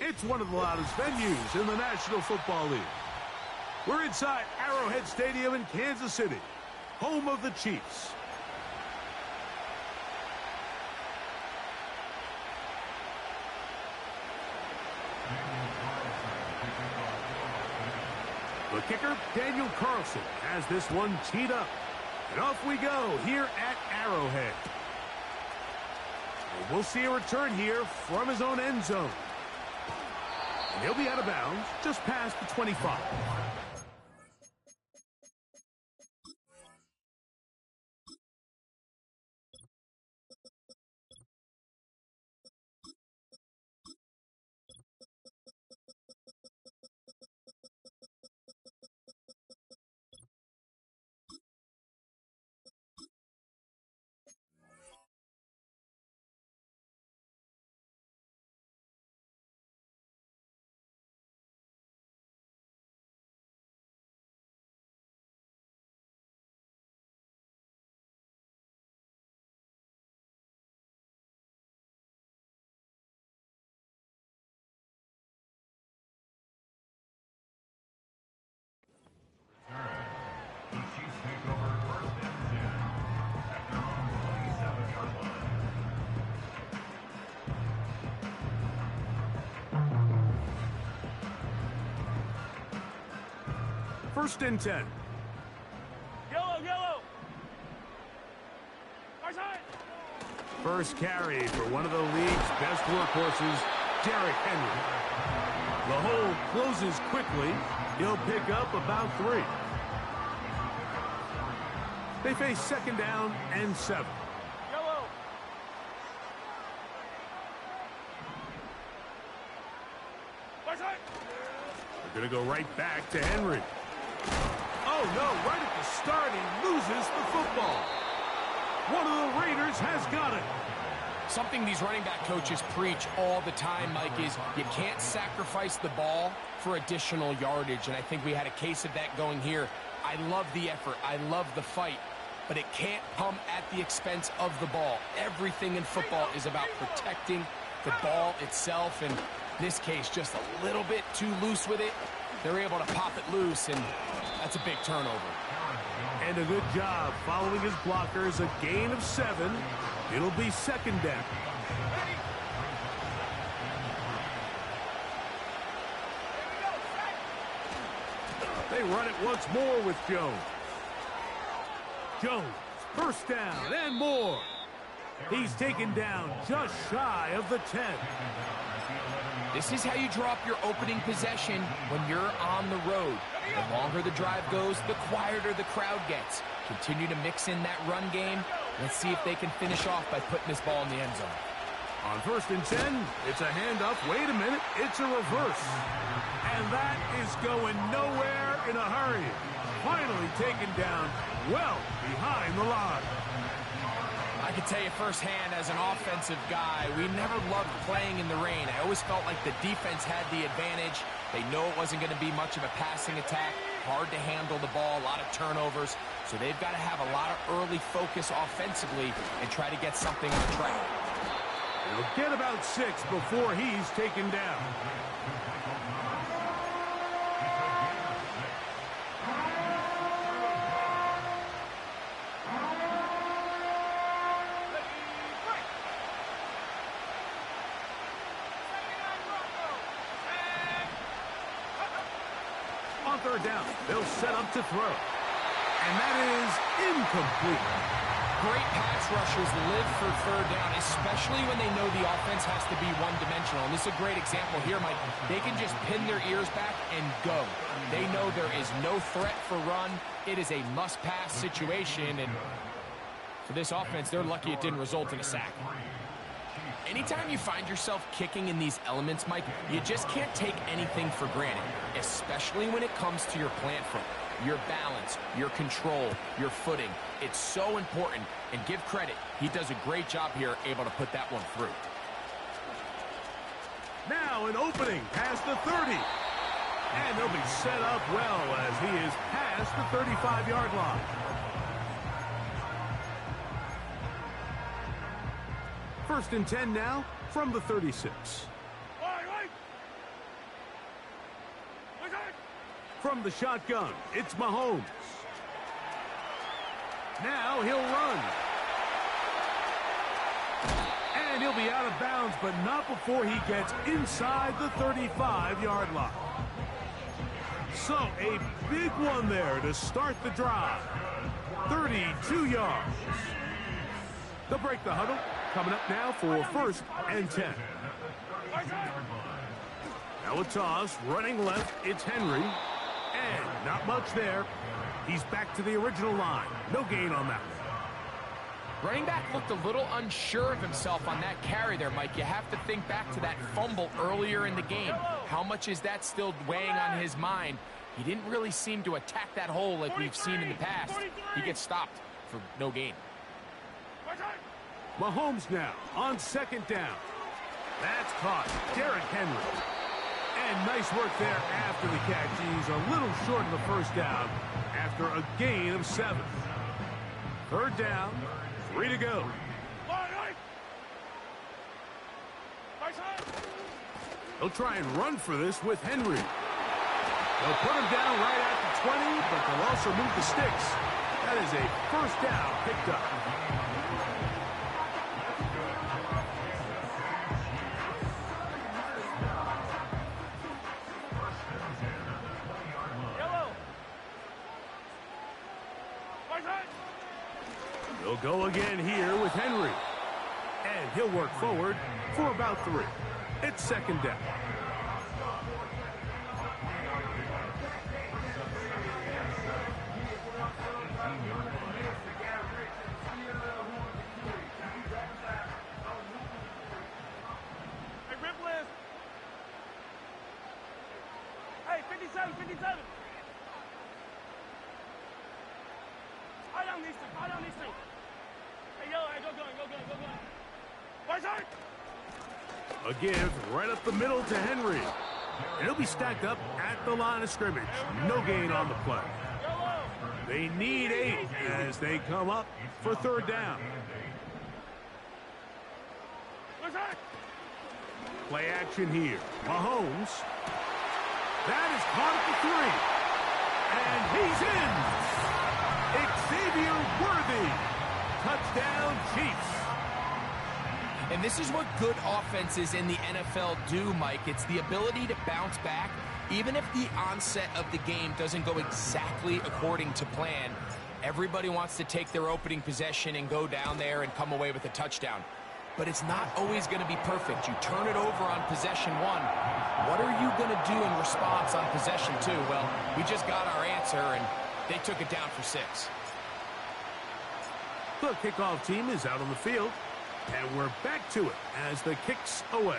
It's one of the loudest venues in the National Football League. We're inside Arrowhead Stadium in Kansas City, home of the Chiefs. The kicker, Daniel Carlson, has this one teed up. And off we go here at Arrowhead. And we'll see a return here from his own end zone. And he'll be out of bounds just past the 25. First and 10. Yellow. First carry for one of the league's best workhorses, Derrick Henry. The hole closes quickly. He'll pick up about 3. They face second down and 7. Yellow. They're going to go right back to Henry. Oh, no, right at the start, he loses the football. One of the Raiders has got it. Something these running back coaches preach all the time, Mike, is you can't sacrifice the ball for additional yardage, and I think we had a case of that going here. I love the effort. I love the fight, but it can't come at the expense of the ball. Everything in football is about protecting the ball itself, and in this case, just a little bit too loose with it. They're able to pop it loose, and that's a big turnover. And a good job following his blockers, a gain of 7. It'll be second down. They run it once more with Jones. Jones, first down and more. He's taken down just shy of the 10. This is how you draw up your opening possession when you're on the road. The longer the drive goes, the quieter the crowd gets. Continue to mix in that run game. Let's see if they can finish off by putting this ball in the end zone. On first and 10, it's a handoff. Wait a minute, it's a reverse. And that is going nowhere in a hurry. Finally taken down well behind the line. I can tell you firsthand, as an offensive guy, we never loved playing in the rain. I always felt like the defense had the advantage. They know it wasn't going to be much of a passing attack. Hard to handle the ball, a lot of turnovers. So they've got to have a lot of early focus offensively and try to get something on track. He'll get about 6 before he's taken down. On third down, they'll set up to throw. And that is incomplete. Great pass rushers live for third down, especially when they know the offense has to be one-dimensional. And this is a great example here, Mike. They can just pin their ears back and go. They know there is no threat for run. It is a must-pass situation, and for this offense, they're lucky it didn't result in a sack. Anytime you find yourself kicking in these elements, Mike, you just can't take anything for granted, especially when it comes to your plant foot. Your balance, your control, your footing. It's so important, and give credit. He does a great job here, able to put that one through. Now an opening past the 30. And they'll be set up well as he is past the 35-yard line. First and 10 now from the 36. From the shotgun, it's Mahomes. Now he'll run. And he'll be out of bounds, but not before he gets inside the 35-yard line. So a big one there to start the drive. 32 yards. They'll break the huddle. Coming up now for 1st and 10. Now a toss, running left, it's Henry. And not much there. He's back to the original line. No gain on that one. Running back looked a little unsure of himself on that carry there, Mike. You have to think back to that fumble earlier in the game. How much is that still weighing on his mind? He didn't really seem to attack that hole like we've seen in the past. He gets stopped for no gain. Mahomes now on 2nd down. That's caught. Derrick Henry. And nice work there after the catch. He's a little short of the 1st down after a gain of 7. 3rd down, 3 to go. They'll try and run for this with Henry. They'll put him down right at the 20, but they'll also move the sticks. That is a 1st down picked up. He'll go again here with Henry. And he'll work forward for about 3. It's 2nd down. Hey, 57, 57. Hold on these two. Hey, yo, hey, go. Right side. A give right up the middle to Henry. And he'll be stacked up at the line of scrimmage. No gain on the play. They need 8 as they come up for 3rd down. Play action here. Mahomes. That is caught at the 3. And he's in. Xavier Worthy. Touchdown, Chiefs. And this is what good offenses in the NFL do, Mike. It's the ability to bounce back. Even if the onset of the game doesn't go exactly according to plan, everybody wants to take their opening possession and go down there and come away with a touchdown. But it's not always going to be perfect. You turn it over on possession 1. What are you going to do in response on possession 2? Well, we just got our answer, and they took it down for 6. The kickoff team is out on the field, and we're back to it as the kick's away.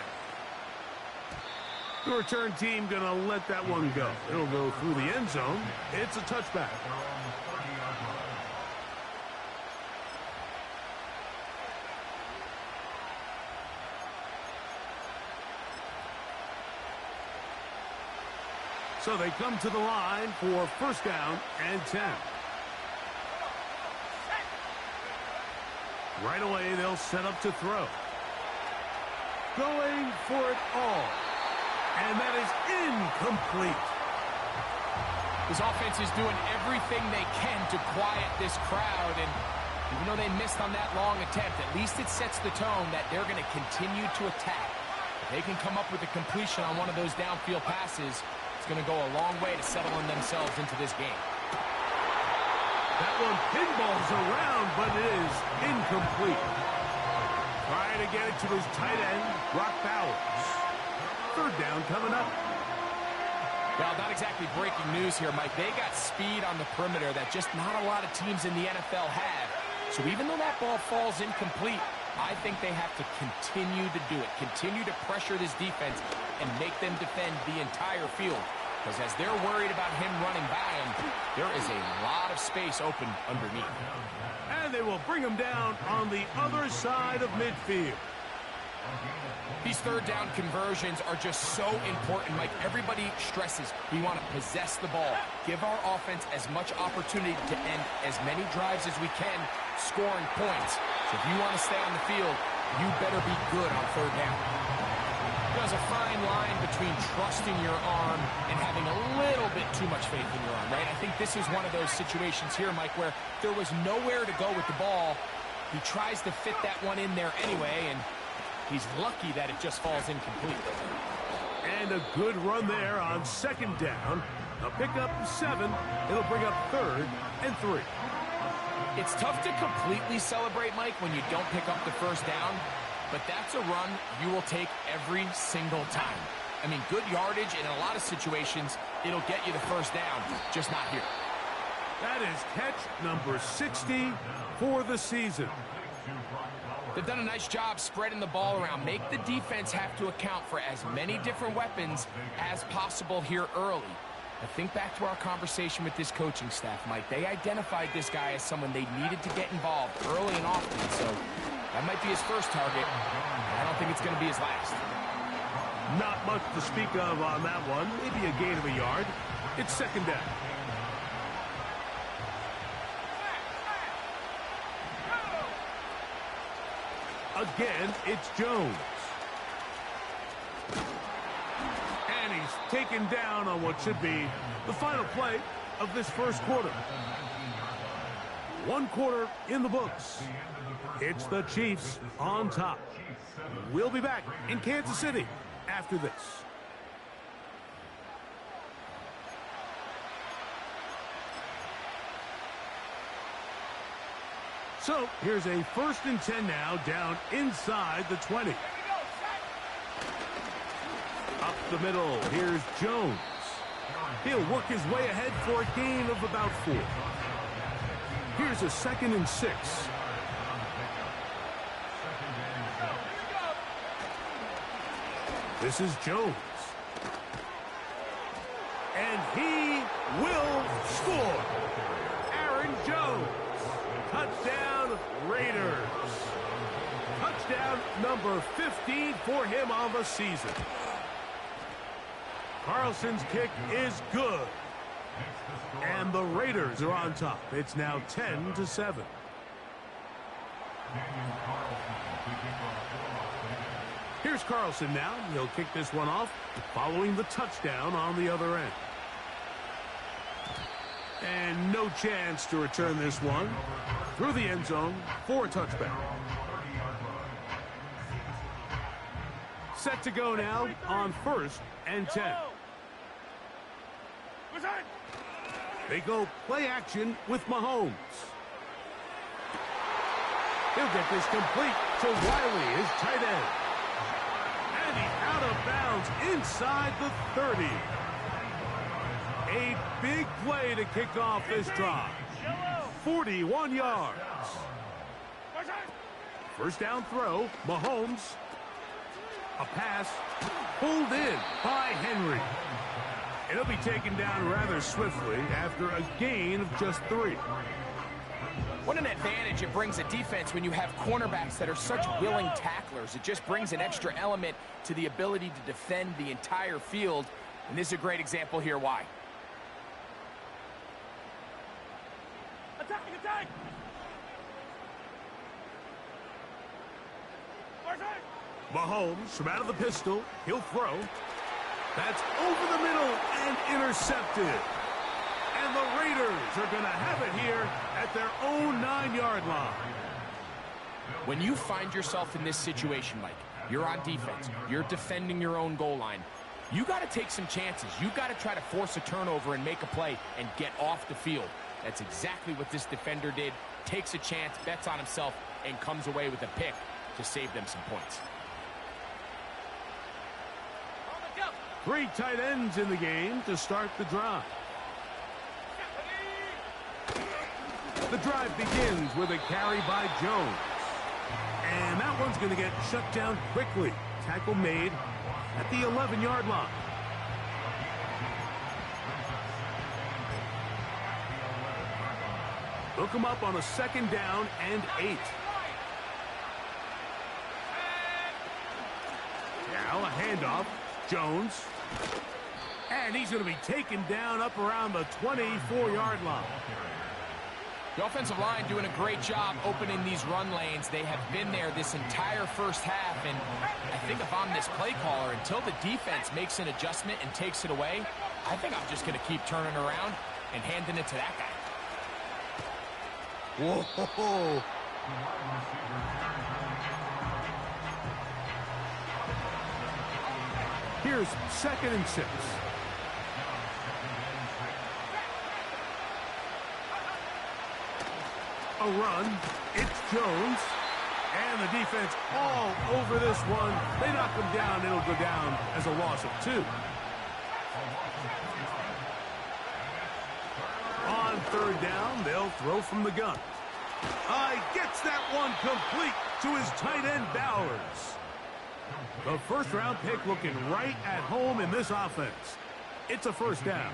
The return team going to let that one go. It'll go through the end zone. It's a touchback. So they come to the line for 1st down and 10. Right away, they'll set up to throw. Going for it all. And that is incomplete. This offense is doing everything they can to quiet this crowd. And even though they missed on that long attempt, at least it sets the tone that they're going to continue to attack. If they can come up with a completion on one of those downfield passes, it's going to go a long way to settling themselves into this game. That one pinballs around, but it is incomplete. Trying to get it to his tight end, Brock Bowers. 3rd down coming up. Well, not exactly breaking news here, Mike. They got speed on the perimeter that just not a lot of teams in the NFL have. So even though that ball falls incomplete, I think they have to continue to do it. Continue to pressure this defense and make them defend the entire field. Because as they're worried about him running by him, there is a lot of space open underneath. And they will bring him down on the other side of midfield. These 3rd down conversions are just so important. Like everybody stresses, we want to possess the ball. Give our offense as much opportunity to end as many drives as we can, scoring points. So if you want to stay on the field, you better be good on 3rd down. There's a fine line between trusting your arm and having a little bit too much faith in your arm, right? I think this is one of those situations here, Mike, where there was nowhere to go with the ball. He tries to fit that one in there anyway, and he's lucky that it just falls incomplete. And a good run there on second down. A pickup 7. It'll bring up 3rd and 3. It's tough to completely celebrate, Mike, when you don't pick up the first down, but that's a run you will take every single time. I mean, good yardage, and in a lot of situations, it'll get you the first down, just not here. That is catch number 60 for the season. They've done a nice job spreading the ball around. Make the defense have to account for as many different weapons as possible here early. I think back to our conversation with this coaching staff, Mike. They identified this guy as someone they needed to get involved early and often, so that might be his first target. I don't think it's going to be his last. Not much to speak of on that one. Maybe a gain of a yard. It's second down. Again, it's Jones. And he's taken down on what should be the final play of this first quarter. 1 quarter in the books. It's the Chiefs on top. We'll be back in Kansas City after this. So here's a 1st and 10 now, down inside the 20. Up the middle, here's Jones. He'll work his way ahead for a gain of about 4. Here's a 2nd and 6. This is Jones. And he will score. Aaron Jones. Touchdown, Raiders. Touchdown number 15 for him on the season. Carlson's kick is good. And the Raiders are on top. It's now 10-7. Here's Carlson now. He'll kick this one off following the touchdown on the other end. And no chance to return this one through the end zone for a touchback. Set to go now on 1st and 10. They go play action with Mahomes. He'll get this complete to Wiley, his tight end. And he's out of bounds inside the 30. A big play to kick off this drive. 41 yards. First down throw, Mahomes. A pass pulled in by Henry. It'll be taken down rather swiftly after a gain of just 3. What an advantage it brings a defense when you have cornerbacks that are such willing tacklers. It just brings an extra element to the ability to defend the entire field. And this is a great example here why. Attack! Attack! Mahomes from out of the pistol. He'll throw. That's over the middle and intercepted. And the Raiders are going to have it here at their own 9-yard line. When you find yourself in this situation, Mike, you're on defense, you're defending your own goal line, you got to take some chances. You got to try to force a turnover and make a play and get off the field. That's exactly what this defender did. Takes a chance, bets on himself, and comes away with a pick to save them some points. 3 tight ends in the game to start the drive. The drive begins with a carry by Jones. And that one's going to get shut down quickly. Tackle made at the 11-yard line. Hook him up on a 2nd down and 8. Now a handoff. Jones. And he's going to be taken down up around the 24-yard line. The offensive line doing a great job opening these run lanes. They have been there this entire first half, and I think if I'm this play caller, until the defense makes an adjustment and takes it away, I think I'm just going to keep turning around and handing it to that guy. Whoa! Here's 2nd and 6. A run. It's Jones. And the defense all over this one. They knock him down. It'll go down as a loss of 2. On 3rd down, they'll throw from the gun. Gets that one complete to his tight end, Bowers. The first-round pick looking right at home in this offense. It's a first down.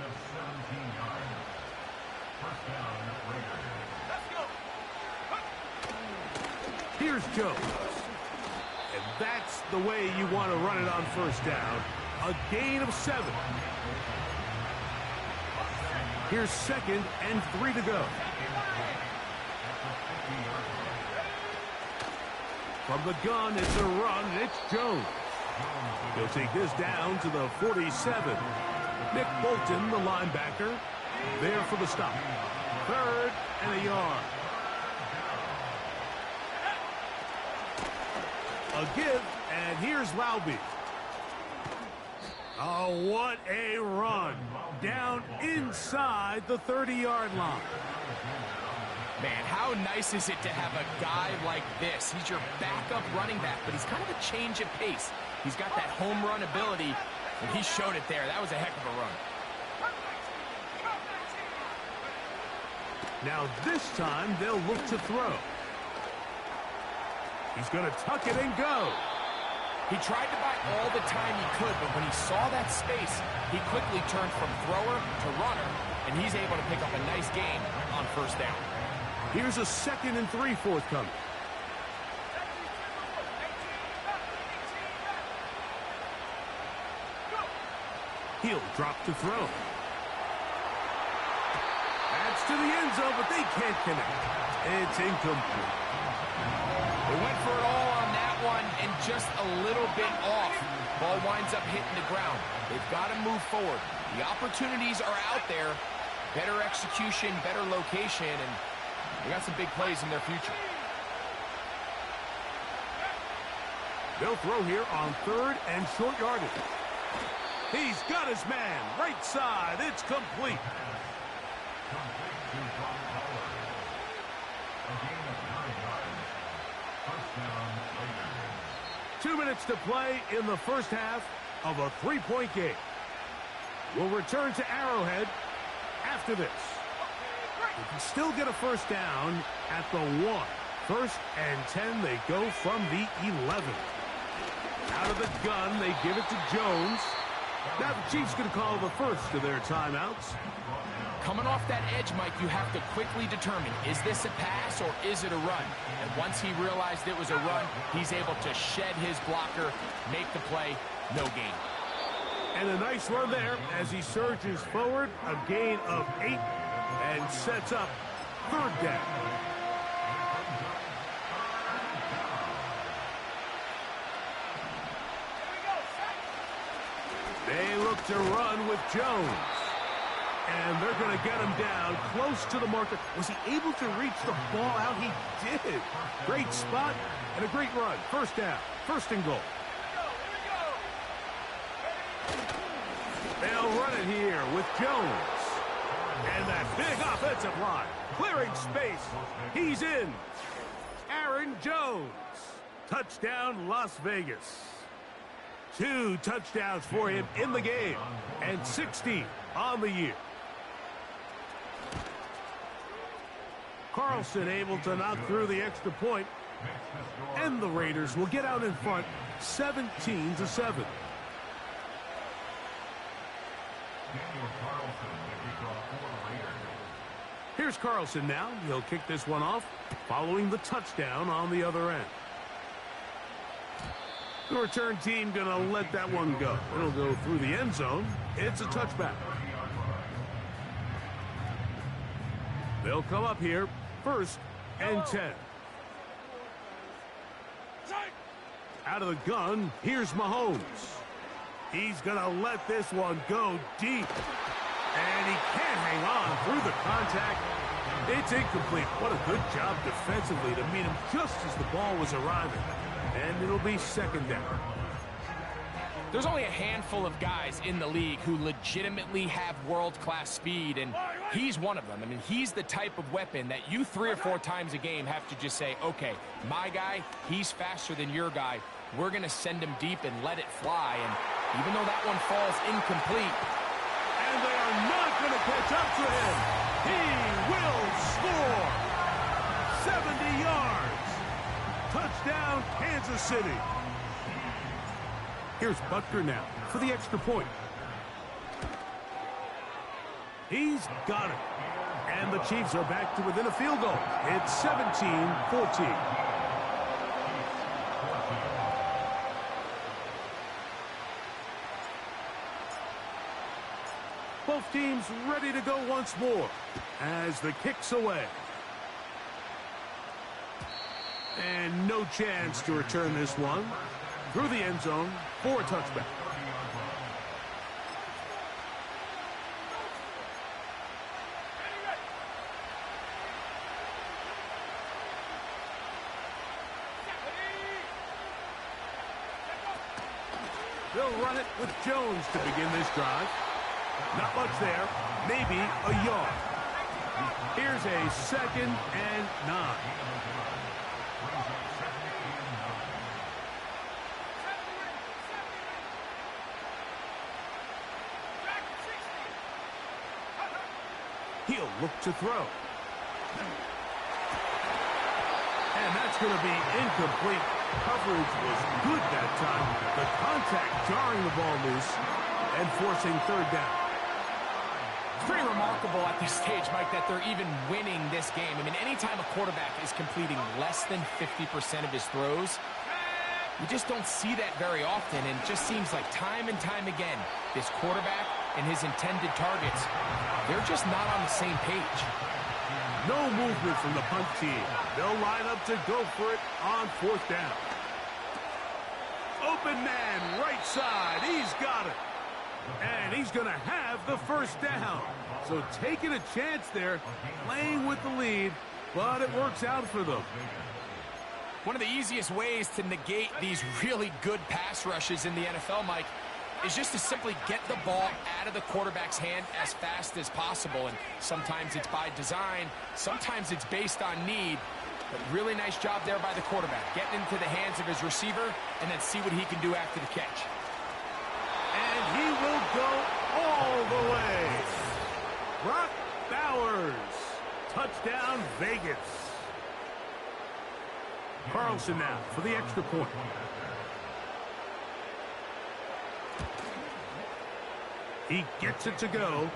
Here's Jones. And that's the way you want to run it on first down. A gain of 7. Here's 2nd and 3 to go. From the gun, it's a run, and it's Jones. He'll take this down to the 47. Nick Bolton, the linebacker, there for the stop. 3rd and a yard. A give, and here's Laube. Oh, what a run. Down inside the 30-yard line. Man, how nice is it to have a guy like this? He's your backup running back, but he's kind of a change of pace. He's got that home run ability, and he showed it there. That was a heck of a run. Now this time, they'll look to throw. He's going to tuck it and go. He tried to buy all the time he could, but when he saw that space, he quickly turned from thrower to runner, and he's able to pick up a nice gain on first down. Here's a 2nd and 3 forthcoming. He'll drop to throw. That's to the end zone, but they can't connect. It's incomplete. They went for it all on that one and just a little bit off. Ball winds up hitting the ground. They've got to move forward. The opportunities are out there. Better execution, better location, and they got some big plays in their future. They'll throw here on 3rd and short yardage. He's got his man. Right side. It's complete. 2 minutes to play in the first half of a 3-point game. We'll return to Arrowhead after this. They can still get a first down at the 1. 1st and 10, they go from the 11. Out of the gun, they give it to Jones. Now the Chiefs going to call the first of their timeouts. Coming off that edge, Mike, you have to quickly determine, is this a pass or is it a run? And once he realized it was a run, he's able to shed his blocker, make the play, no gain. And a nice run there as he surges forward, a gain of 8, and sets up 3rd down. They look to run with Jones. And they're going to get him down close to the marker. Was he able to reach the ball out? He did. Great spot and a great run. First down. 1st and goal. They'll run it here with Jones. And that big offensive line. Clearing space. He's in. Aaron Jones. Touchdown, Las Vegas. 2 touchdowns for him in the game. And 16 on the year. Carlson able to knock through the extra point. And the Raiders will get out in front 17-7. Here's Carlson now. He'll kick this one off following the touchdown on the other end. The return team going to let that one go. It'll go through the end zone. It's a touchback. They'll come up here first and 10. Out of the gun, here's Mahomes. He's going to let this one go deep. And he can't hang on through the contact. It's incomplete. What a good job defensively to meet him just as the ball was arriving. And it'll be second down. There's only a handful of guys in the league who legitimately have world-class speed, and he's one of them. I mean, he's the type of weapon that you 3 or 4 times a game have to just say, okay, my guy, he's faster than your guy. We're going to send him deep and let it fly. And even though that one falls incomplete, and they are not going to catch up to him. He will score. 70 yards. Touchdown, Kansas City. Here's Butker now for the extra point. He's got it. And the Chiefs are back to within a field goal. It's 17-14. Both teams ready to go once more as the kick's away. And no chance to return this one through the end zone for a touchback. They'll run it with Jones to begin this drive. Not much there, maybe a yard. Here's a second and 9. He'll look to throw. And that's going to be incomplete. Coverage was good that time. The contact jarring the ball loose and forcing third down. It's pretty remarkable at this stage, Mike, that they're even winning this game. I mean, anytime a quarterback is completing less than 50% of his throws, you just don't see that very often, and it just seems like time and time again, this quarterback and his intended targets, they're just not on the same page. No movement from the punt team. They'll line up to go for it on fourth down. Open man, right side. He's got it. And he's going to have the first down. So taking a chance there, playing with the lead, but it works out for them. One of the easiest ways to negate these really good pass rushes in the NFL, Mike, is just to simply get the ball out of the quarterback's hand as fast as possible. And sometimes it's by design, sometimes it's based on need. But really nice job there by the quarterback, getting into the hands of his receiver and then see what he can do after the catch. And he will go all the way. Brock Bowers. Touchdown, Vegas. Carlson now for the extra point. He gets it to go,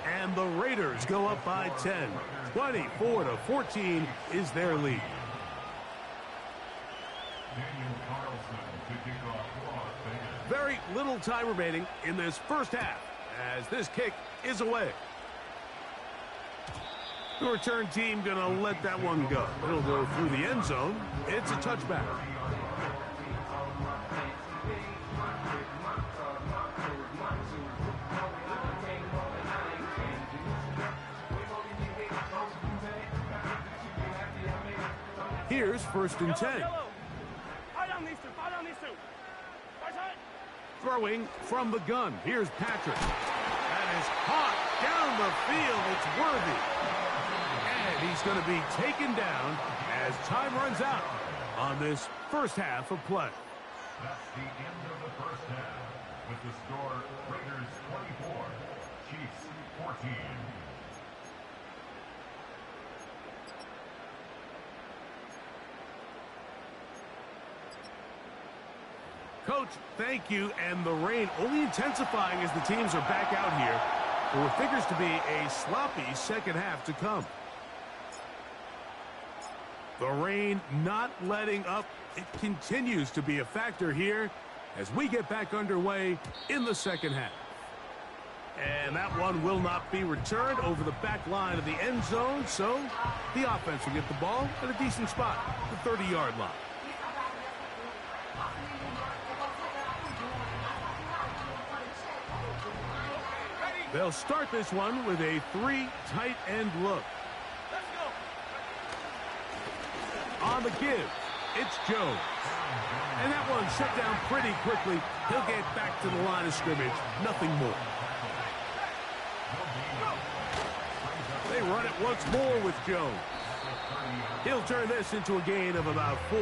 and the Raiders go up by 10. 24-14 is their lead. Very little time remaining in this first half as this kick is away. The return team going to let that one go. It'll go through the end zone. It's a touchback. Here's first and 10. Throwing from the gun. Here's Patrick. That is caught down the field. It's worthy. And he's going to be taken down as time runs out on this first half of play. That's the end of the first half. With the score, Raiders 24, Chiefs 14. Coach, thank you. And the rain only intensifying as the teams are back out here for what figures to be a sloppy second half to come. The rain not letting up. It continues to be a factor here as we get back underway in the second half. And that one will not be returned over the back line of the end zone, so the offense will get the ball at a decent spot, the 30-yard line. They'll start this one with a 3 tight end look. On the give, it's Jones. And that one shut down pretty quickly. He'll get back to the line of scrimmage, nothing more. They run it once more with Jones. He'll turn this into a gain of about 4.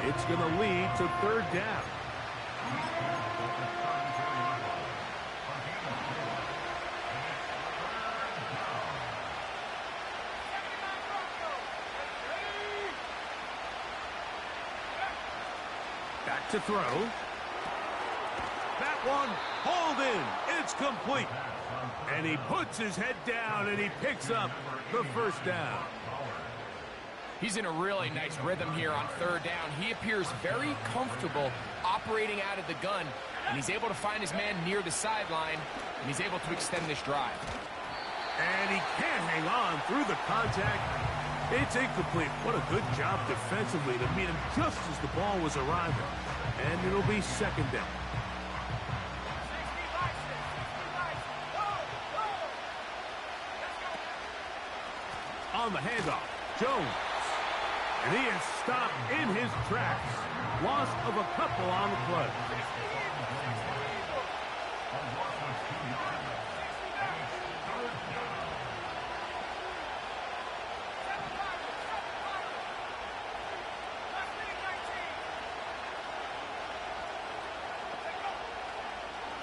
It's going to lead to 3rd down. Back to throw. That one hauled in. It's complete. And he puts his head down and he picks up the 1st down. He's in a really nice rhythm here on 3rd down. He appears very comfortable operating out of the gun, and he's able to find his man near the sideline, and he's able to extend this drive. And he can't hang on through the contact. It's incomplete. What a good job defensively to meet him just as the ball was arriving. And it'll be 2nd down. On the handoff, Jones. And he is stopped in his tracks. Loss of a couple on the play.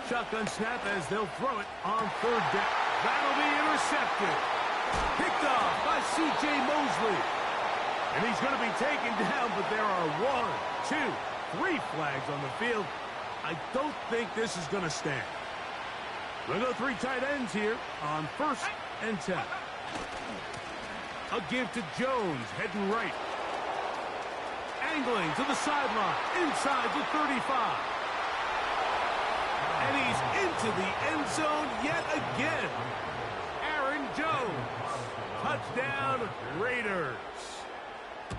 Shotgun snap as they'll throw it on 3rd down. That'll be intercepted. Picked off by C.J. Mosley. And he's going to be taken down, but there are 1, 2, 3 flags on the field. I don't think this is going to stand. We'll go 3 tight ends here on 1st and 10. A give to Jones, heading right. Angling to the sideline, inside the 35. And he's into the end zone yet again. Aaron Jones. Touchdown, Raiders.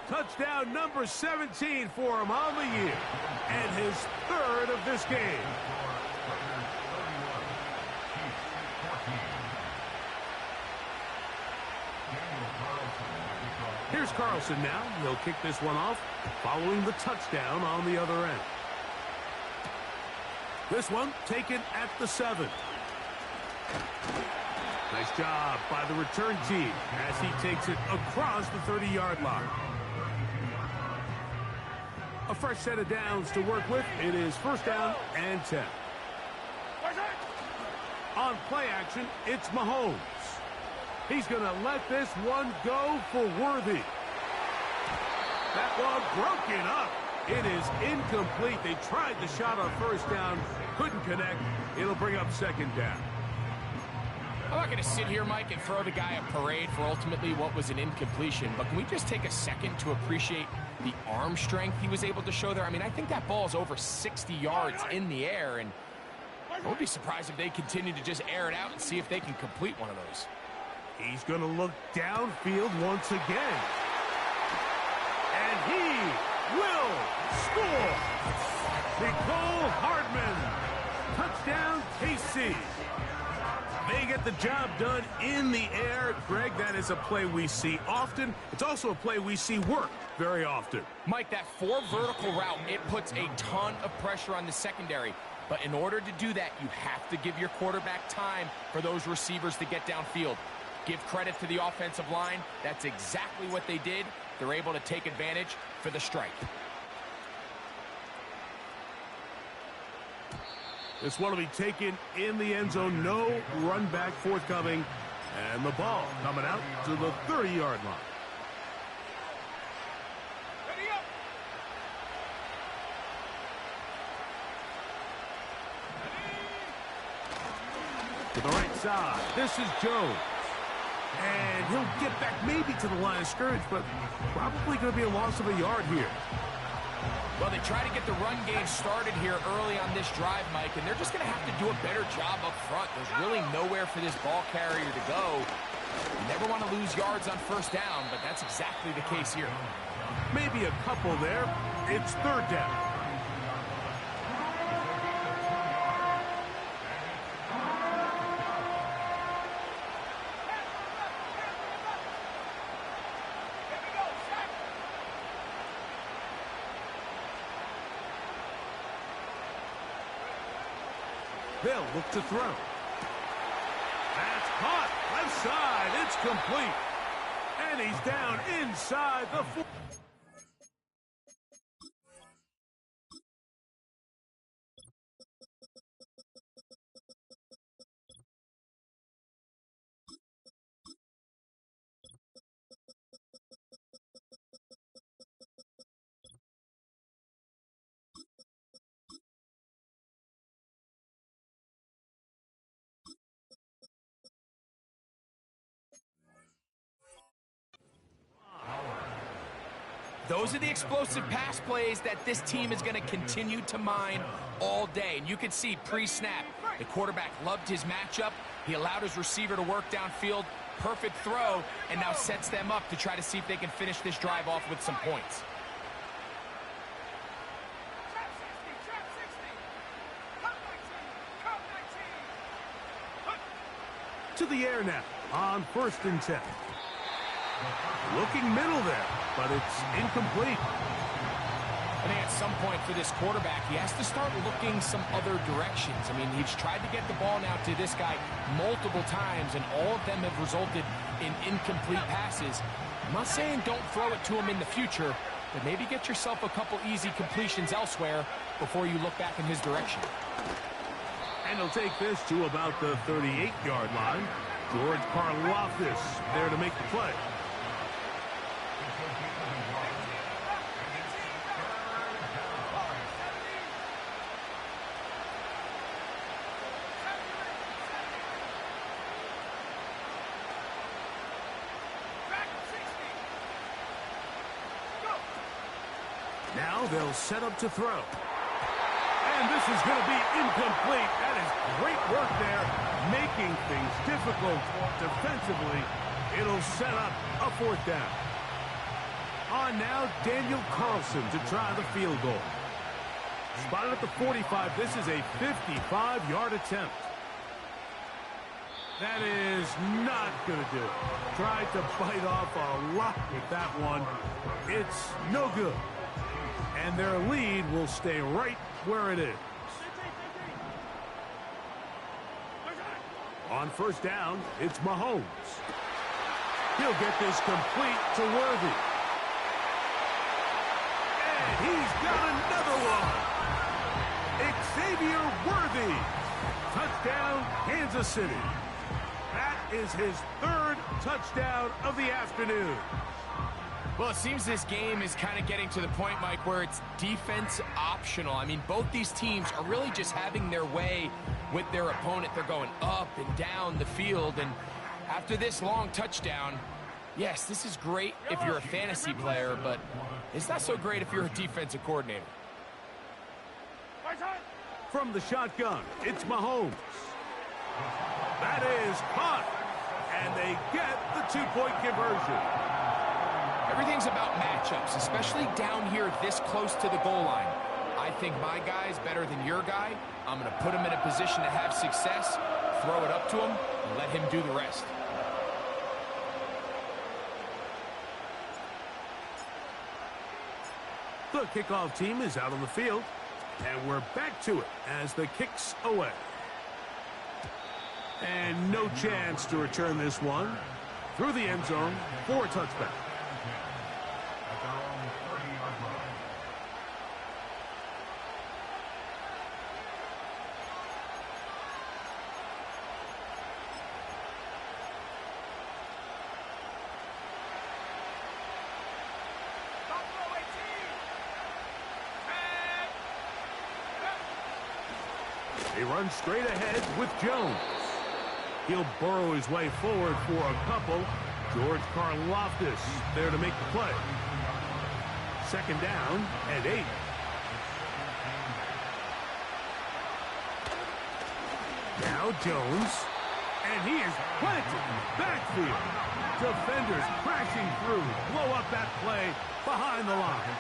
Touchdown number 17 for him on the year. And his 3rd of this game. Here's Carlson now. He'll kick this one off following the touchdown on the other end. This one taken at the 7. Nice job by the return team as he takes it across the 30-yard line. A fresh set of downs to work with. It is 1st down and 10. On play action, it's Mahomes. He's going to let this one go for Worthy. That one broken up. It is incomplete. They tried the shot on 1st down, couldn't connect. It'll bring up 2nd down. I'm not going to sit here, Mike, and throw the guy a parade for ultimately what was an incompletion, but can we just take a second to appreciate the arm strength he was able to show there? I mean, I think that ball is over 60 yards in the air, and I would be surprised if they continue to just air it out and see if they can complete one of those. He's going to look downfield once again. And he will score. Nicole Hardman. Touchdown, KC. They get the job done in the air. Greg, that is a play we see often. It's also a play we see work very often. Mike, that 4 vertical route, it puts a ton of pressure on the secondary. But in order to do that, you have to give your quarterback time for those receivers to get downfield. Give credit to the offensive line. That's exactly what they did. They're able to take advantage for the strike. This one will be taken in the end zone. No run back forthcoming. And the ball coming out to the 30-yard line. Ready up. To the right side. This is Jones. And he'll get back maybe to the line of scrimmage, but probably going to be a loss of a yard here. Well, they try to get the run game started here early on this drive, Mike, and they're just going to have to do a better job up front. There's really nowhere for this ball carrier to go. You never want to lose yards on first down, but that's exactly the case here. Maybe a couple there. It's third down. They'll look to throw. That's caught. Left side. It's complete. And he's down inside the 4. Those are the explosive pass plays that this team is going to continue to mine all day. And you can see pre-snap, the quarterback loved his matchup. He allowed his receiver to work downfield. Perfect throw, and now sets them up to try to see if they can finish this drive off with some points. To the air now on 1st and 10. Looking middle there, but it's incomplete. I think at some point for this quarterback, he has to start looking some other directions. I mean, he's tried to get the ball now to this guy multiple times, and all of them have resulted in incomplete passes. I'm not saying don't throw it to him in the future, but maybe get yourself a couple easy completions elsewhere before you look back in his direction. And he'll take this to about the 38-yard line. George Karlaftis there to make the play. Now they'll set up to throw. And this is going to be incomplete. That is great work there, making things difficult defensively. It'll set up a 4th down. On now, Daniel Carlson to try the field goal. Spotted at the 45. This is a 55-yard attempt. That is not going to do it. Tried to bite off a lot with that one. It's no good. And their lead will stay right where it is. On 1st down, it's Mahomes. He'll get this complete to Worthy. And he's got another one. Xavier Worthy. Touchdown, Kansas City. That is his 3rd touchdown of the afternoon. Well, it seems this game is kind of getting to the point, Mike, where it's defense optional. I mean, both these teams are really just having their way with their opponent. They're going up and down the field, and after this long touchdown, yes, this is great if you're a fantasy player, but it's not so great if you're a defensive coordinator. From the shotgun, it's Mahomes. That is caught, and they get the 2-point conversion. Everything's about matchups, especially down here this close to the goal line. I think my guy's better than your guy. I'm going to put him in a position to have success, throw it up to him, and let him do the rest. The kickoff team is out on the field, and we're back to it as the kick's away. And no chance to return this one through the end zone for a touchback. He runs straight ahead with Jones. He'll burrow his way forward for a couple. George Karlaftis there to make the play. Second down and 8. Now Jones, and he is planted in the backfield. Defenders crashing through, blow up that play behind the line.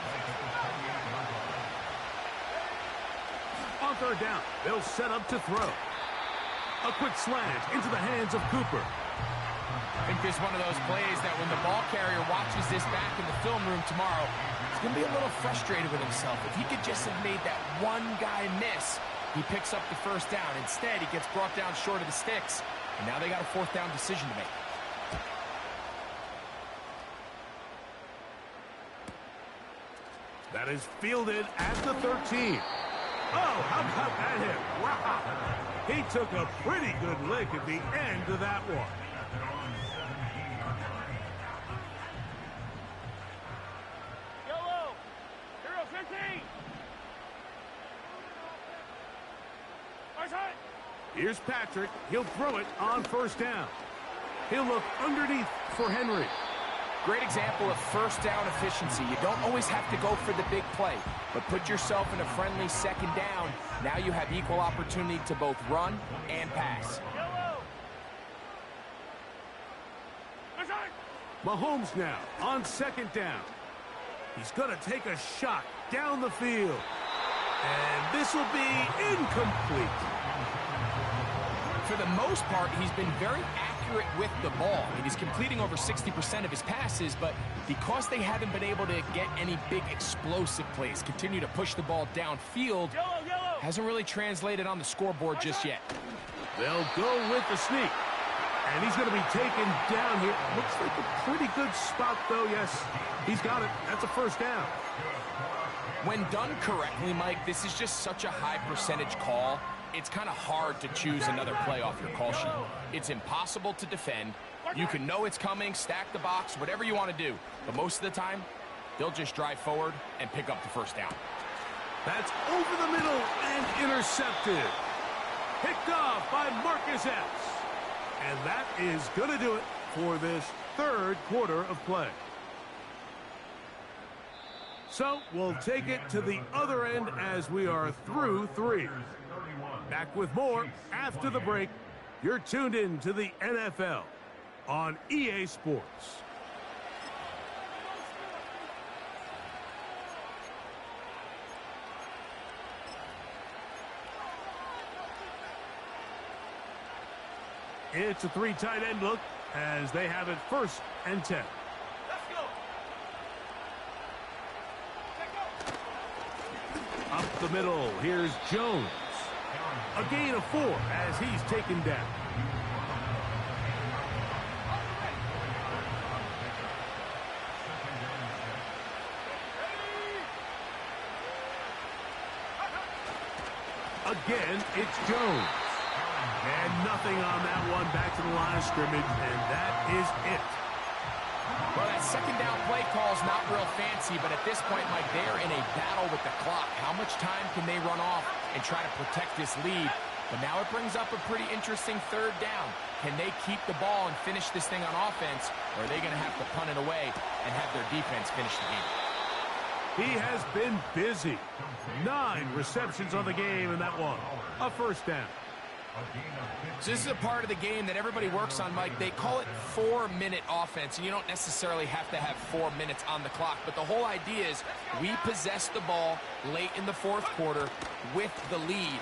On third down, they'll set up to throw. A quick slant into the hands of Cooper. I think this is one of those plays that when the ball carrier watches this back in the film room tomorrow, he's going to be a little frustrated with himself. If he could just have made that one guy miss, he picks up the first down. Instead, he gets brought down short of the sticks, and now they got a fourth down decision to make. That is fielded at the 13. Oh, how about that hit? Wow. He took a pretty good lick at the end of that one. Yellow. 0-15. Here's Patrick. He'll throw it on first down. He'll look underneath for Henry. Great example of first down efficiency. You don't always have to go for the big play, but put yourself in a friendly second down. Now you have equal opportunity to both run and pass. Mahomes now on second down. He's going to take a shot down the field. And this will be incomplete. For the most part, he's been very accurate with the ball. I mean, he's completing over 60% of his passes, but because they haven't been able to get any big explosive plays, continue to push the ball downfield, hasn't really translated on the scoreboard just yet. They'll go with the sneak. And he's going to be taken down here. Looks like a pretty good spot, though. Yes, he's got it. That's a first down. When done correctly, Mike, this is just such a high percentage call. It's kind of hard to choose another play off your call sheet. It's impossible to defend. You can know it's coming, stack the box, whatever you want to do. But most of the time, they'll just drive forward and pick up the first down. That's over the middle and intercepted. Picked off by Marcus Epps. And that is going to do it for this third quarter of play. So we'll take it to the other end as we are through 3. Back with more after the break. You're tuned in to the NFL on EA Sports. It's a 3 tight end look as they have it 1st and 10. Up the middle, here's Jones. A gain of 4 as he's taken down. Again, it's Jones. And nothing on that one. Back to the line of scrimmage, and that is it. Well, that second down play call is not real fancy, but at this point, Mike, they're in a battle with the clock. How much time can they run off and try to protect this lead? But now it brings up a pretty interesting third down. Can they keep the ball and finish this thing on offense, or are they going to have to punt it away and have their defense finish the game? He has been busy. 9 receptions on the game, and that one, a first down. So this is a part of the game that everybody works on, Mike. They call it 4-minute offense, and you don't necessarily have to have 4 minutes on the clock. But the whole idea is we possess the ball late in the 4th quarter with the lead.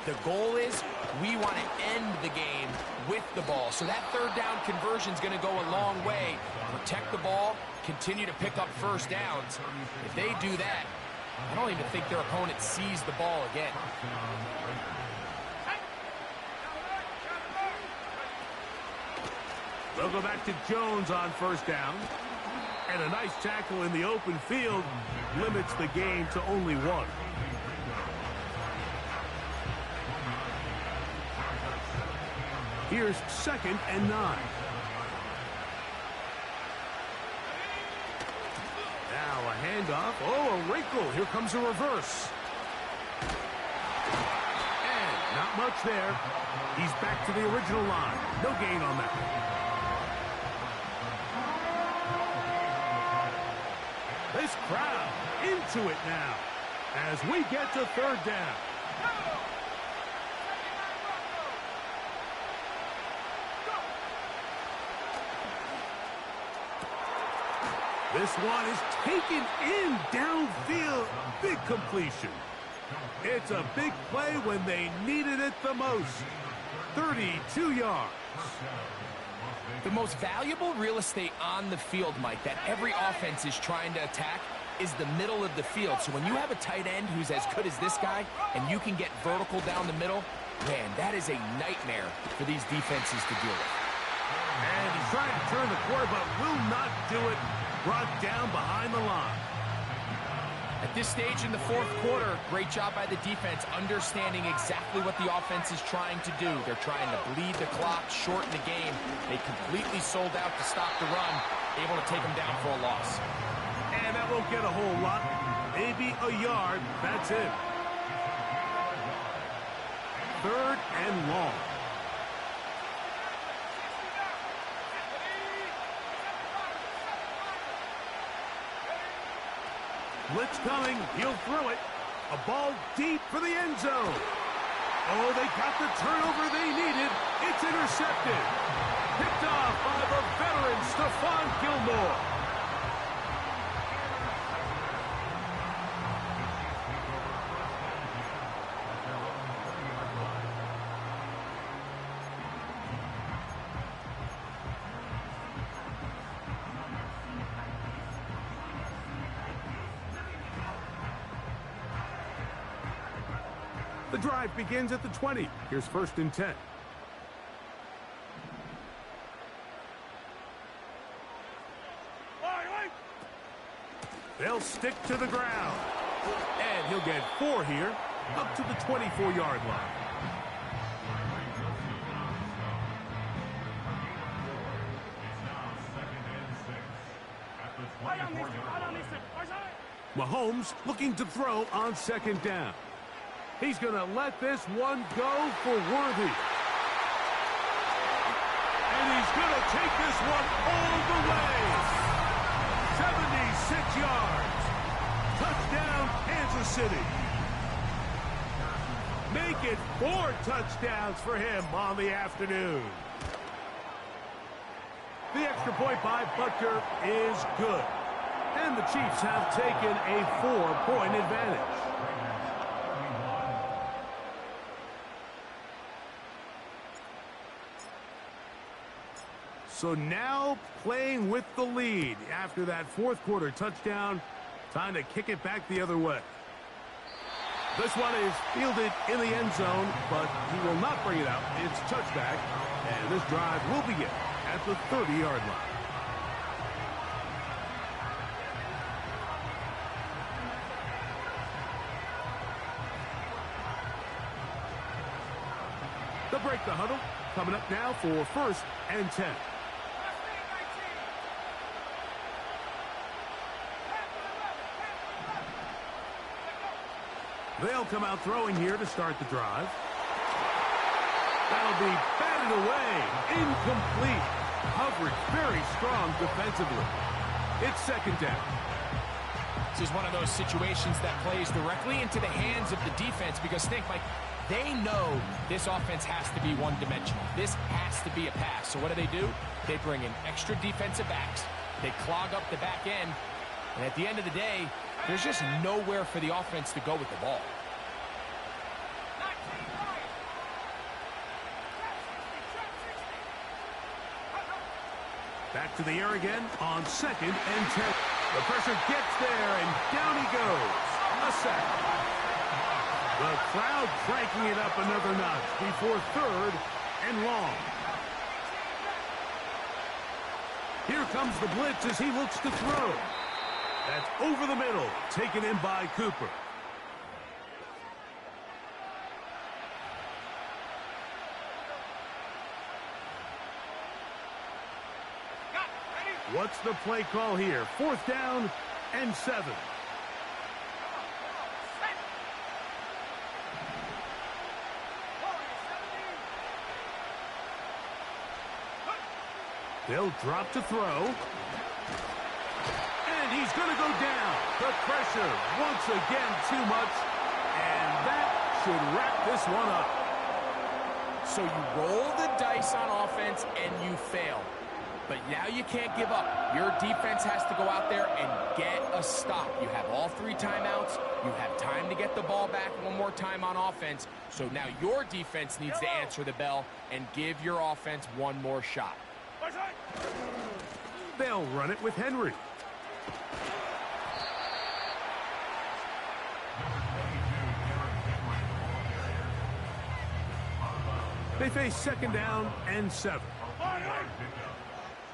The goal is we want to end the game with the ball. So that third down conversion is going to go a long way. Protect the ball, continue to pick up first downs. If they do that, I don't even think their opponent sees the ball again. They'll go back to Jones on first down. And a nice tackle in the open field limits the game to only 1. Here's 2nd and 9. Now a handoff. Oh, a wrinkle. Here comes a reverse. And not much there. He's back to the original line. No gain on that. This this crowd into it now as we get to third down. This one is taken in downfield. Big completion. It's a big play when they needed it the most. 32 yards. The most valuable real estate on the field, Mike, that every offense is trying to attack is the middle of the field. So when you have a tight end who's as good as this guy and you can get vertical down the middle, man, that is a nightmare for these defenses to deal with. And he's trying to turn the corner, but will not do it. Brought down behind the line. At this stage in the fourth quarter, great job by the defense, understanding exactly what the offense is trying to do. They're trying to bleed the clock, shorten the game. They completely sold out to stop the run, able to take them down for a loss. And that won't get a whole lot. Maybe a yard. That's it. Third and long. Blitz coming. He'll throw it. A ball deep for the end zone. Oh, they got the turnover they needed. It's intercepted. Picked off by the veteran, Stephon Gilmore. The drive begins at the 20. Here's first and 10. They'll stick to the ground. And he'll get 4 here, up to the 24-yard line. Mahomes looking to throw on second down. He's going to let this one go for Worthy. And he's going to take this one all the way. 76 yards. Touchdown, Kansas City. Make it 4 touchdowns for him on the afternoon. The extra point by Butker is good. And the Chiefs have taken a 4-point advantage. So now playing with the lead after that fourth quarter touchdown. Time to kick it back the other way. This one is fielded in the end zone, but he will not bring it out. It's touchback, and this drive will begin at the 30-yard line. They'll break the huddle. Coming up now for first and 10. They'll come out throwing here to start the drive. That'll be batted away. Incomplete. Coverage very strong defensively. It's second down. This is one of those situations that plays directly into the hands of the defense because think, Mike, they know this offense has to be one-dimensional. This has to be a pass. So what do? They bring in extra defensive backs. They clog up the back end. And at the end of the day, there's just nowhere for the offense to go with the ball. Back to the air again on second and 10. The pressure gets there, and down he goes. A sack. The crowd cranking it up another notch before third and long. Here comes the blitz as he looks to throw. That's over the middle, taken in by Cooper. What's the play call here? Fourth down and 7. They'll drop to throw. And he He's going to go down. The pressure once again too much. And that should wrap this one up. So you roll the dice on offense and you fail. But now you can't give up. Your defense has to go out there and get a stop. You have all 3 timeouts. You have time to get the ball back one more time on offense. So now your defense needs to answer the bell and give your offense one more shot. They'll run it with Henry. They face 2nd down and 7.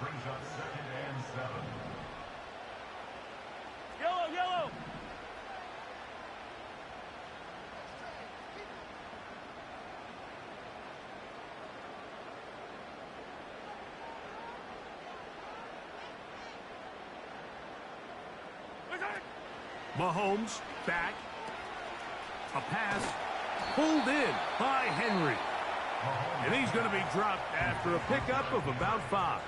Brings up 2nd and 7. Yellow, yellow. Mahomes back. A pass pulled in by Henry. And he's going to be dropped after a pickup of about 5.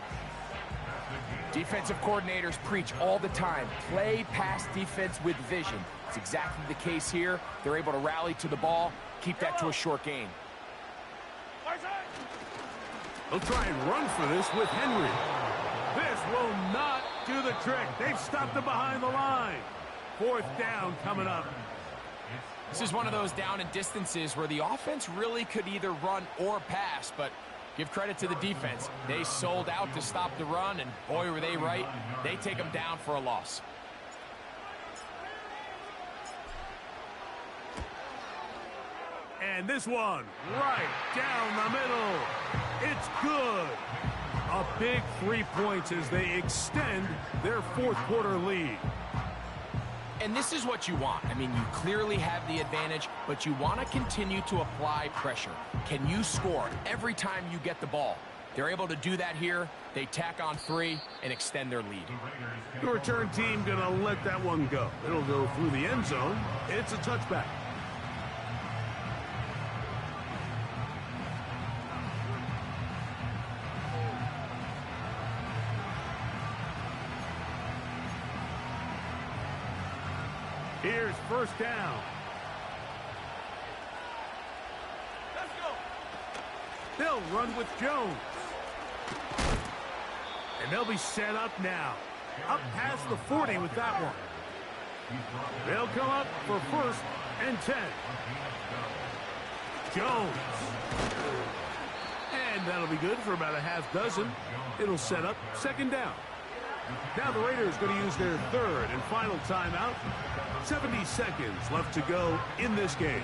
Defensive coordinators preach all the time, play pass defense with vision. It's exactly the case here. They're able to rally to the ball, keep that to a short gain. They'll try and run for this with Henry. This will not do the trick. They've stopped him behind the line. 4th down coming up. This is one of those down and distances where the offense really could either run or pass, but give credit to the defense. They sold out to stop the run, and boy, were they right. They take them down for a loss. And this one, right down the middle. It's good. A big 3 points as they extend their 4th quarter lead. And this is what you want. I mean, you clearly have the advantage, but you want to continue to apply pressure. Can you score every time you get the ball? They're able to do that here. They tack on 3 and extend their lead. The return team going to let that one go. It'll go through the end zone. It's a touchback. Here's 1st down. Let's go. They'll run with Jones. And they'll be set up now. Up past the 40 with that one. They'll come up for 1st and 10. Jones. And that'll be good for about a half dozen. It'll set up 2nd down. Now the Raiders going to use their 3rd and final timeout. 70 seconds left to go in this game.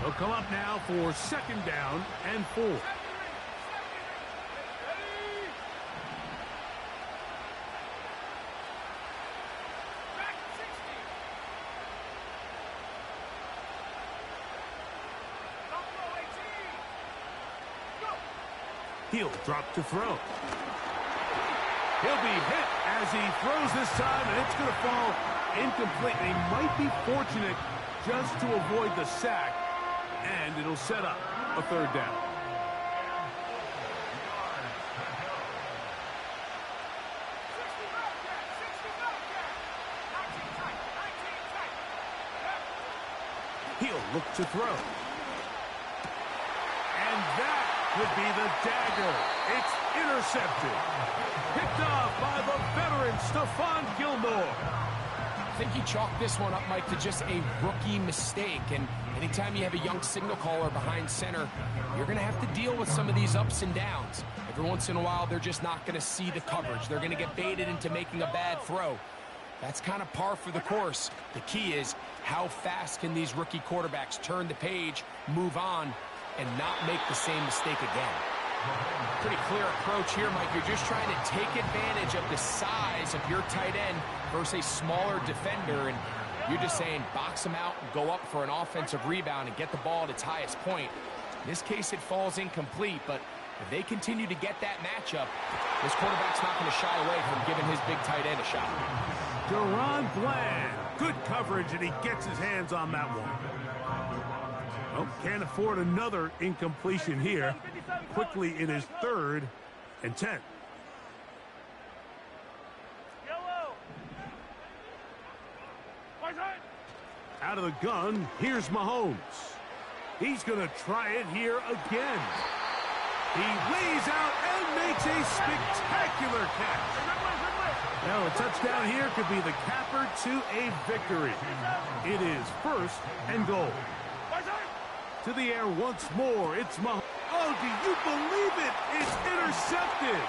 They'll come up now for 2nd down and 4. He'll drop to throw. He'll be hit as he throws this time, and it's going to fall incomplete. They might be fortunate just to avoid the sack, and it'll set up a 3rd down. He'll look to throw. And that would be the dagger. It's intercepted. Picked off by the veteran, Stephon Gilmore. I think he chalked this one up, Mike, to just a rookie mistake. And anytime you have a young signal caller behind center, you're going to have to deal with some of these ups and downs. Every once in a while, they're just not going to see the coverage. They're going to get baited into making a bad throw. That's kind of par for the course. The key is how fast can these rookie quarterbacks turn the page, move on, and not make the same mistake again. Pretty clear approach here, Mike. You're just trying to take advantage of the size of your tight end versus a smaller defender, and you're just saying box him out and go up for an offensive rebound and get the ball at its highest point. In this case, it falls incomplete, but if they continue to get that matchup, this quarterback's not going to shy away from giving his big tight end a shot. Deron Bland, good coverage, and he gets his hands on that one. Well, can't afford another incompletion here. quickly in his 3rd and 10. Yellow. Out of the gun, here's Mahomes. He's going to try it here again. He lays out and makes a spectacular catch. Now, a touchdown here could be the capper to a victory. It is 1st and goal. To the air once more. It's Mahomes. Oh, do you believe it? It's intercepted.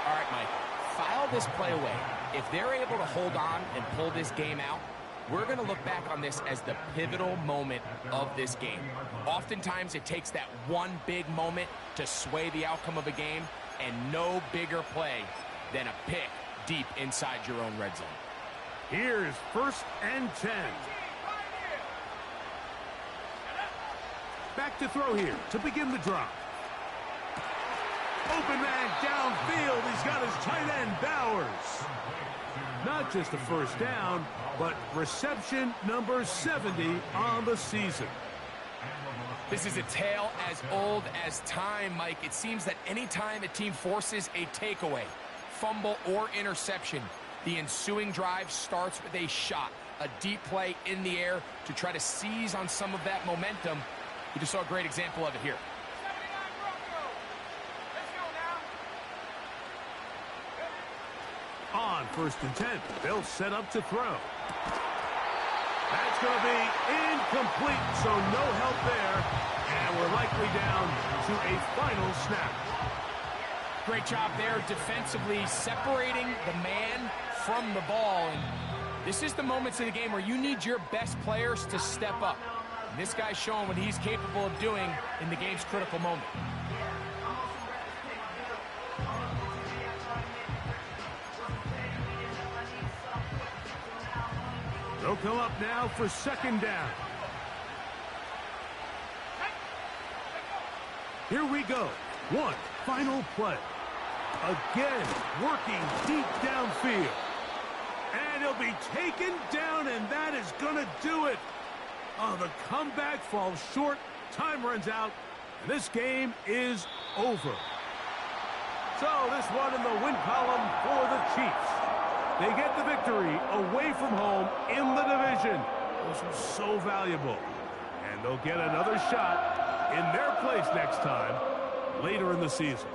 All right, Mike, file this play away. If they're able to hold on and pull this game out, we're going to look back on this as the pivotal moment of this game. Oftentimes, it takes that one big moment to sway the outcome of a game, and no bigger play than a pick deep inside your own red zone. Here's 1st and 10. Back to throw here to begin the drive. Open man downfield. He's got his tight end, Bowers. Not just a 1st down, but reception number 70 on the season. This is a tale as old as time, Mike. It seems that anytime a team forces a takeaway, fumble, or interception, the ensuing drive starts with a shot, a deep play in the air to try to seize on some of that momentum. We just saw a great example of it here. On 1st and 10, they'll set up to throw. That's going to be incomplete, so no help there. And we're likely down to a final snap. Great job there defensively, separating the man from the ball. And this is the moments of the game where you need your best players to step up. And this guy's showing what he's capable of doing in the game's critical moment. They'll come up now for 2nd down. Here we go. One final play. Again, working deep downfield. And he'll be taken down, and that is going to do it. Oh, the comeback falls short. Time runs out. And this game is over. So this one in the win column for the Chiefs. They get the victory away from home in the division. This was so valuable. And they'll get another shot in their place next time, later in the season.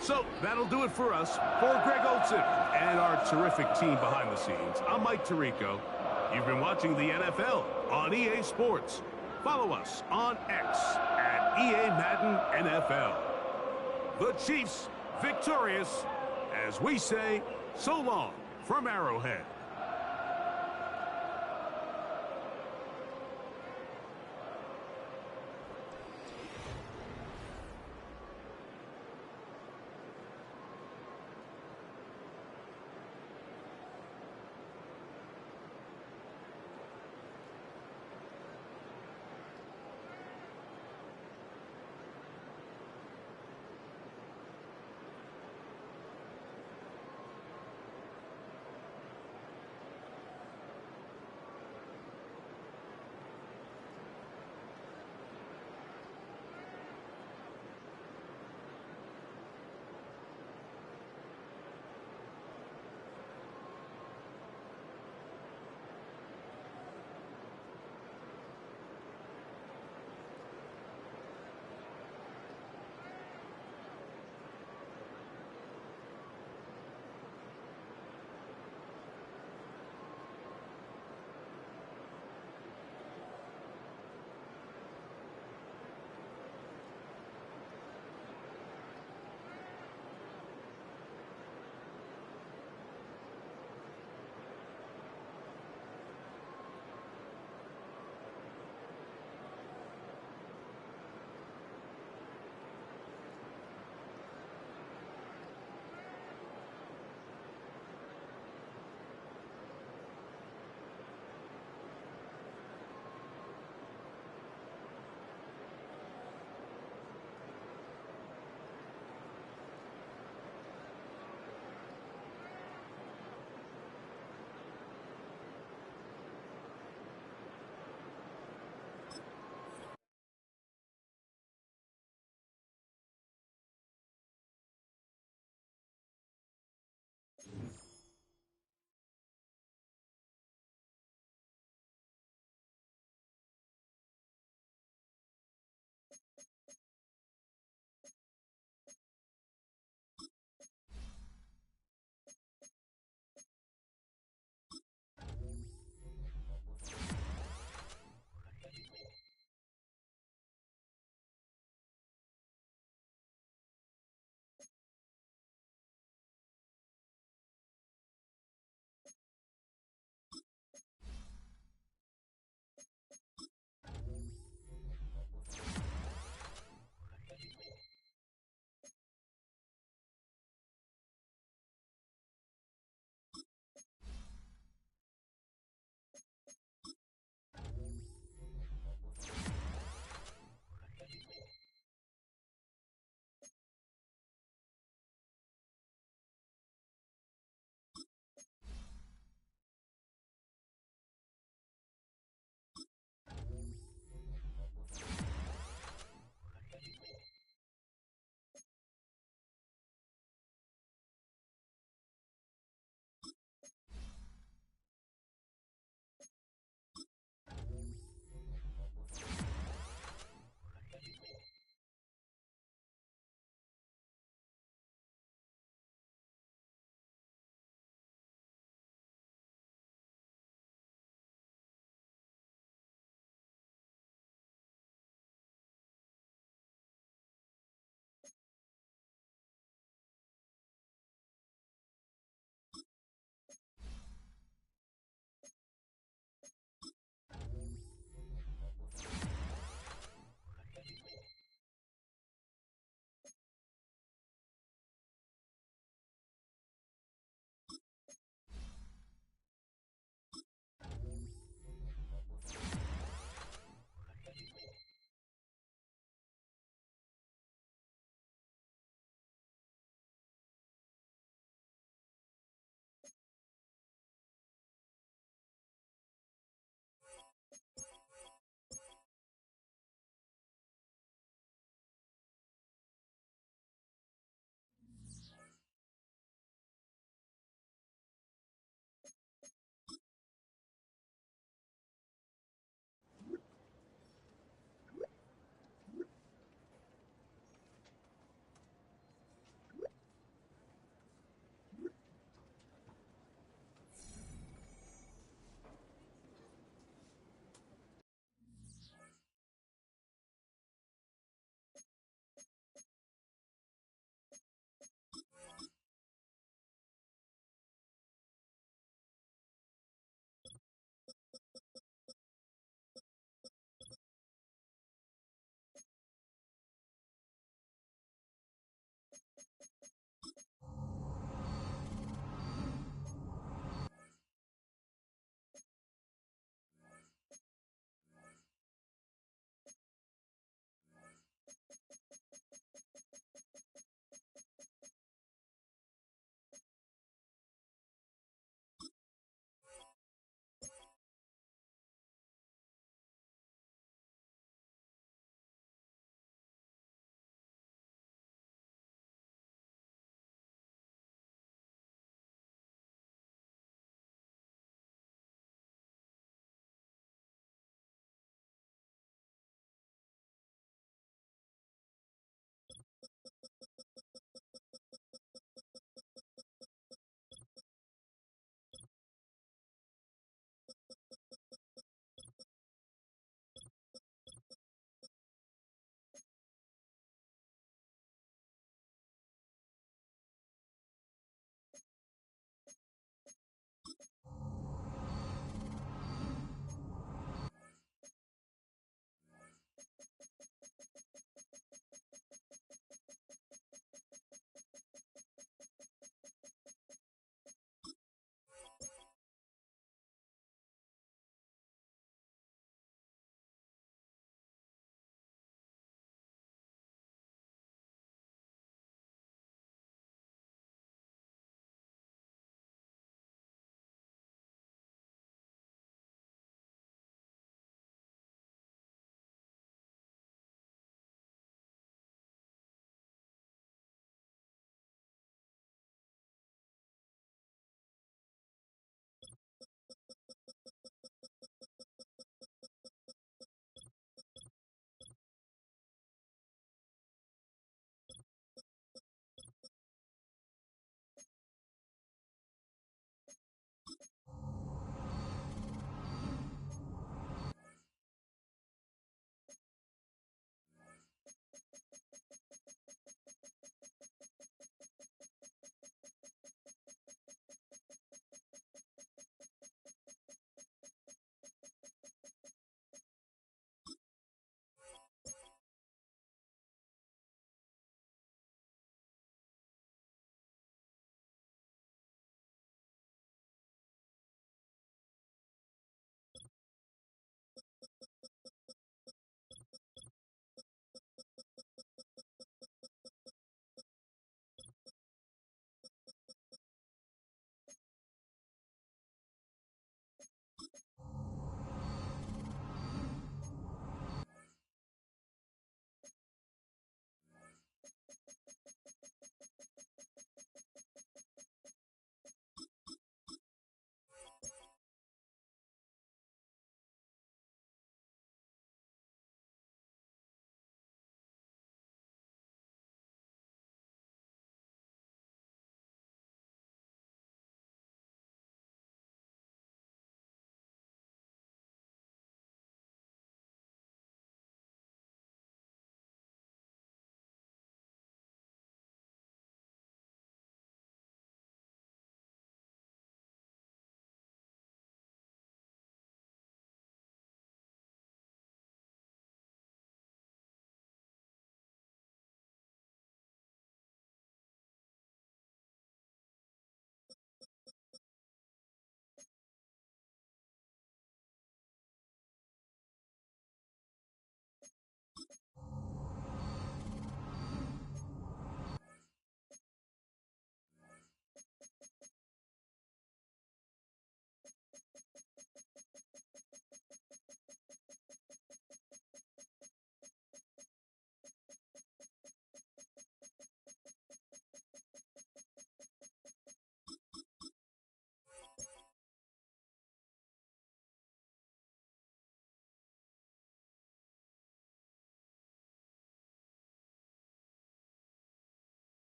So that'll do it for us. For Greg Olson and our terrific team behind the scenes, I'm Mike Tirico. You've been watching the NFL on EA Sports. Follow us on X at EA Madden NFL. The Chiefs victorious, as we say, so long from Arrowhead.